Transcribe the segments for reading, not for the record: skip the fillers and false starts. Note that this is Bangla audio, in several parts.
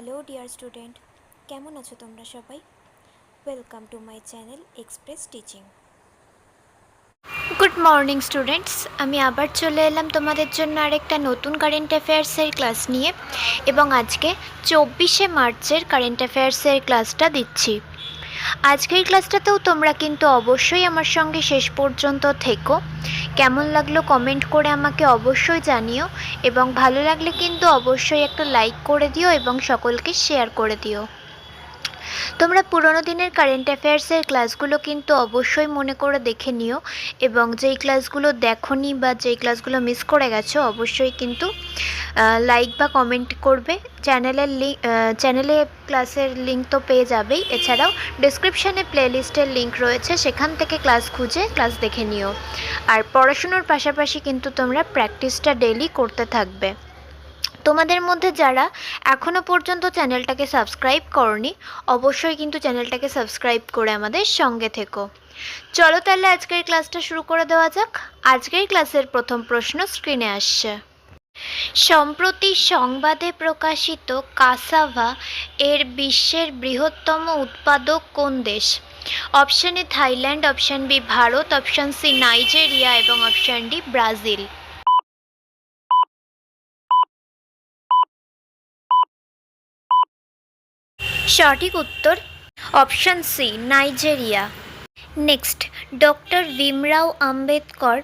হ্যালো ডিয়ার স্টুডেন্ট, কেমন আছো তোমরা সবাই? Welcome to my channel express teaching. Good morning students, আমি আবার চলে এলাম তোমাদের জন্য আরেকটা নতুন কারেন্ট অ্যাফেয়ার্সের ক্লাস নিয়ে এবং আজকে 24শে মার্চের কারেন্ট অ্যাফেয়ার্সের ক্লাসটা দিচ্ছি। আজকের ক্লাসটাতেও তোমরা কিন্তু অবশ্যই আমার সঙ্গে শেষ পর্যন্ত থেকো। কেমন লাগলো কমেন্ট করে আমাকে অবশ্যই জানিও এবং ভালো লাগলে কিন্তু অবশ্যই একটা লাইক করে দিও এবং সকলকে শেয়ার করে দিও। তোমরা পুরোনো দিনের কারেন্ট অ্যাফেয়ার্সের ক্লাসগুলো কিন্তু অবশ্যই মনে করে দেখে নিও এবং যেই ক্লাসগুলো দেখোনি বা যেই ক্লাসগুলো মিস করে গেছো অবশ্যই কিন্তু লাইক বা কমেন্ট করবে। চ্যানেলে ক্লাসের লিঙ্ক তো পেয়ে যাবেই, এছাড়াও ডেসক্রিপশানে প্লেলিস্টের লিঙ্ক রয়েছে, সেখান থেকে ক্লাস খুঁজে ক্লাস দেখে নিও। আর পড়াশুনোর পাশাপাশি কিন্তু তোমরা প্র্যাকটিসটা ডেইলি করতে থাকবে। তোমাদের মধ্যে যারা এখনও পর্যন্ত চ্যানেলটাকে সাবস্ক্রাইব করনি অবশ্যই কিন্তু চ্যানেলটাকে সাবস্ক্রাইব করে আমাদের সঙ্গে থেকো। চলো তাহলে আজকের ক্লাসটা শুরু করে দেওয়া যাক। আজকের ক্লাসের প্রথম প্রশ্ন স্ক্রিনে আসছে। সম্প্রতি সংবাদে প্রকাশিত কাসাভা এর বিশ্বের বৃহত্তম উৎপাদক কোন দেশ? Option A Thailand, option B Bharat, option C Nigeria এবং অপশন ডি ব্রাজিল। সঠিক উত্তর option C Nigeria. Next, doctor Bhimrao Ambedkar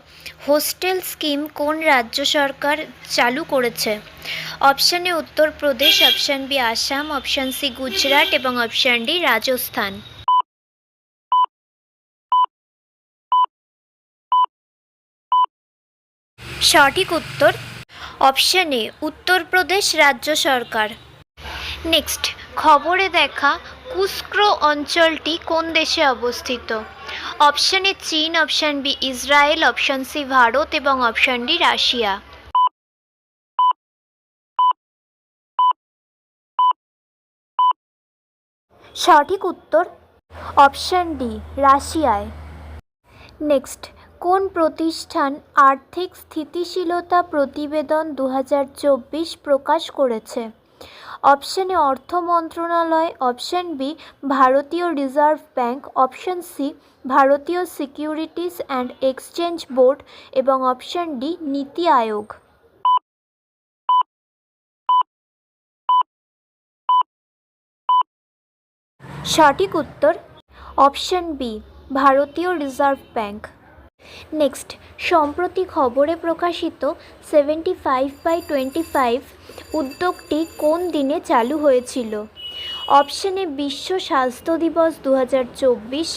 hostel scheme কোন রাজ্য সরকার চালু করেছে? Option A Uttar Pradesh, option B Assam, option C Gujarat এবং অপশন ডি রাজস্থান। সঠিক উত্তর অপশন এ উত্তরপ্রদেশ রাজ্য সরকার। নেক্সট, খবরে দেখা কুস্ক্রো অঞ্চলটি কোন দেশে অবস্থিত? অপশন এ চীন, option B Israel, option C Bharat এবং অপশন ডি রাশিয়া। সঠিক উত্তর অপশন ডি রাশিয়ায়। নেক্সট, কোন প্রতিষ্ঠান আর্থিক স্থিতিশীলতা প্রতিবেদন 2024 প্রকাশ করেছে? অপশন এ অর্থ মন্ত্রণালয়, অপশন বি ভারতীয় রিজার্ভ ব্যাঙ্ক, অপশন সি ভারতীয় সিকিউরিটিজ অ্যান্ড এক্সচেঞ্জ বোর্ড এবং অপশন ডি নীতি আয়োগ। সঠিক উত্তর অপশন বি ভারতীয় রিজার্ভ ব্যাঙ্ক। নেক্সট, সম্প্রতি খবরে প্রকাশিত 75/25 উদ্যোগটি কোন দিনে চালু হয়েছিল? অপশন এ বিশ্ব স্বাস্থ্য দিবস 2024,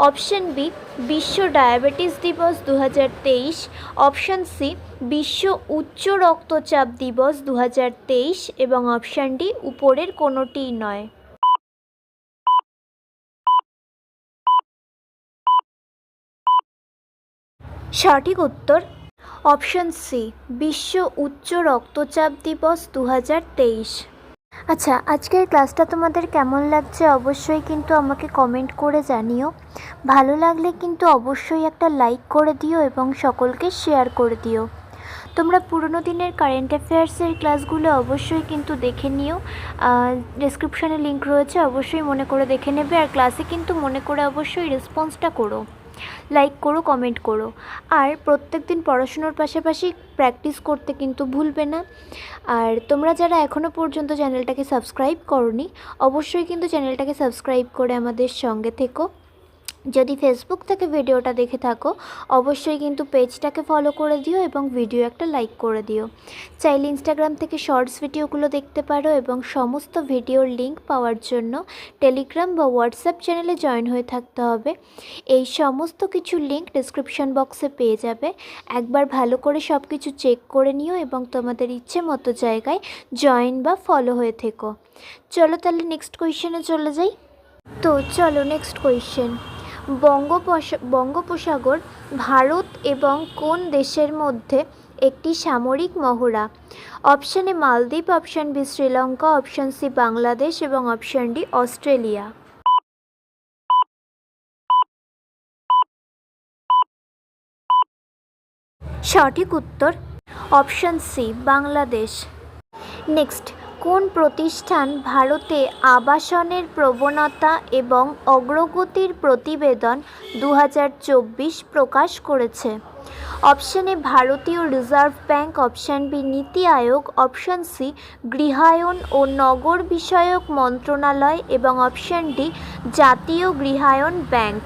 অপশন বি বিশ্ব ডায়াবেটিস দিবস 2023, অপশন সি বিশ্ব উচ্চ রক্তচাপ দিবস 2023 এবং অপশন ডি উপরের কোনোটিই নয়। সঠিক উত্তর অপশন সি বিশ্ব উচ্চ রক্তচাপ দিবস 2023। আচ্ছা, আজকের ক্লাসটা তোমাদের কেমন লাগছে অবশ্যই কিন্তু আমাকে কমেন্ট করে জানিও। ভালো লাগলে কিন্তু অবশ্যই একটা লাইক করে দিও এবং সকলকে শেয়ার করে দিও। তোমরা পুরনো দিনের কারেন্ট অ্যাফেয়ার্সের ক্লাসগুলো অবশ্যই কিন্তু দেখে নিও। ডেসক্রিপশানে লিঙ্ক রয়েছে, অবশ্যই মনে করে দেখে নেবে। আর ক্লাসে কিন্তু মনে করে অবশ্যই রেসপন্সটা করো, লাইক করো, কমেন্ট করো। আর প্রত্যেক দিন পড়াশুনোর পাশাপাশি প্র্যাকটিস করতে কিন্তু ভুলবে না। আর তোমরা যারা এখনও পর্যন্ত চ্যানেলটাকে সাবস্ক্রাইব করোনি অবশ্যই কিন্তু চ্যানেলটাকে সাবস্ক্রাইব করে আমাদের সঙ্গে থেকো। যদি ফেসবুক থেকে ভিডিওটা দেখে থাকো অবশ্যই কিন্তু পেজটাকে ফলো করে দিও এবং ভিডিও একটা লাইক করে দিও। চাইলে ইনস্টাগ্রাম থেকে শর্টস ভিডিওগুলো দেখতে পারো এবং সমস্ত ভিডিওর লিঙ্ক পাওয়ার জন্য টেলিগ্রাম বা হোয়াটসঅ্যাপ চ্যানেলে জয়েন হয়ে থাকতে হবে। এই সমস্ত কিছু লিঙ্ক ডেসক্রিপশন বক্সে পেয়ে যাবে। একবার ভালো করে সব কিছু চেক করে নিও এবং তোমাদের ইচ্ছে মতো জায়গায় জয়েন বা ফলো হয়ে থেকো। চলো তাহলে নেক্সট কোয়েশ্চেনে চলে যাই। তো চলো নেক্সট কোয়েশ্চেন। বঙ্গোপসাগর ভারত এবং কোন দেশের মধ্যে একটি সামরিক মহড়া? অপশন এ মালদ্বীপ, option B Sri Lanka, option C Bangladesh এবং অপশন ডি অস্ট্রেলিয়া। সঠিক উত্তর অপশন সি বাংলাদেশ। নেক্সট, কোন প্রতিষ্ঠান ভারতে আবাসনের প্রবণতা এবং অগ্রগতির প্রতিবেদন 2024 প্রকাশ করেছে? অপশন এ ভারতীয় রিজার্ভ ব্যাঙ্ক, অপশন বি নীতি আয়োগ, অপশন সি গৃহায়ন ও নগর বিষয়ক মন্ত্রণালয় এবং অপশন ডি জাতীয় গৃহায়ন ব্যাংক।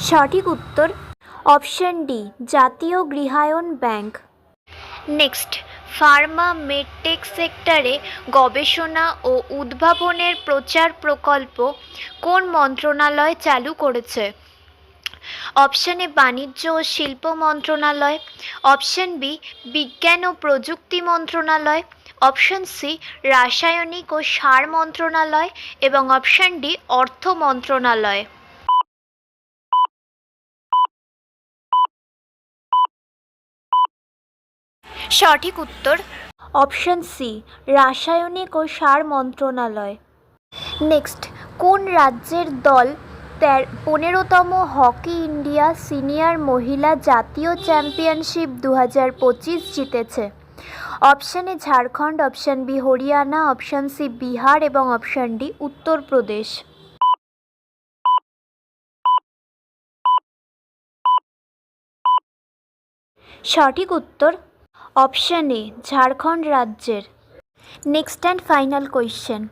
সঠিক উত্তর অপশন ডি জাতীয় গৃহায়ন ব্যাংক। নেক্সট, ফার্মা মেডটেক সেক্টরে গবেষণা ও উদ্ভাবনের প্রচার প্রকল্প কোন মন্ত্রণালয় চালু করেছে? অপশন এ বাণিজ্য ও শিল্প মন্ত্রণালয়, অপশন বি বিজ্ঞান ও প্রযুক্তি মন্ত্রণালয়, অপশন সি রাসায়নিক ও সার মন্ত্রণালয় এবং অপশন ডি অর্থ মন্ত্রণালয়। সঠিক উত্তর অপশন সি রাসায়নিক ও সার মন্ত্রণালয়। নেক্সট, কোন রাজ্যের দল 15তম হকি ইন্ডিয়া সিনিয়র মহিলা জাতীয় চ্যাম্পিয়নশিপ 2025 জিতেছে? Option A Jharkhand, option B Haryana, option C Bihar এবং অপশন ডি উত্তরপ্রদেশ। সঠিক উত্তর অপশন এ ঝাড়খণ্ড রাজ্যের। নেক্সট অ্যান্ড ফাইনাল কোয়েশ্চেন,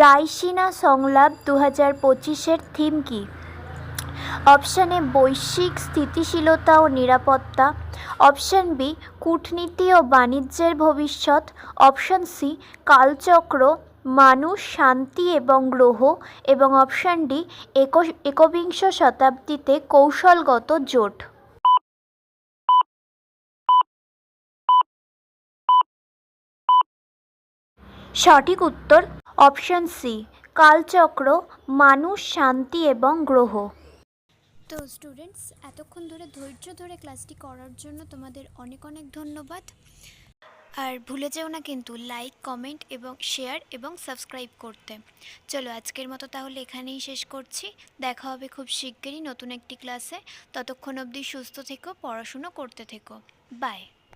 রাইসিনা সংলাপ 2025-এর থিম কি? অপশন এ বৈশ্বিক স্থিতিশীলতা ও নিরাপত্তা, অপশন বি কূটনীতি ও বাণিজ্যের ভবিষ্যৎ, অপশন সি কালচক্র মানুষ, শান্তি এবং গ্রহ এবং অপশন ডি একবিংশ শতাব্দীতে কৌশলগত জোট। সঠিক উত্তর অপশন সি কালচক্র মানুষ, শান্তি এবং গ্রহ। তো স্টুডেন্টস, এতক্ষণ ধরে ধৈর্য ধরে ক্লাসটি করার জন্য তোমাদের অনেক অনেক ধন্যবাদ। আর ভুলে যেও না কিন্তু লাইক, কমেন্ট এবং শেয়ার এবং সাবস্ক্রাইব করতে। চলো আজকের মতো তাহলে এখানেই শেষ করছি। দেখা হবে খুব শিগগিরই নতুন একটি ক্লাসে। ততক্ষণ অবধি সুস্থ থেকো, পড়াশুনো করতে থেকো। বাই।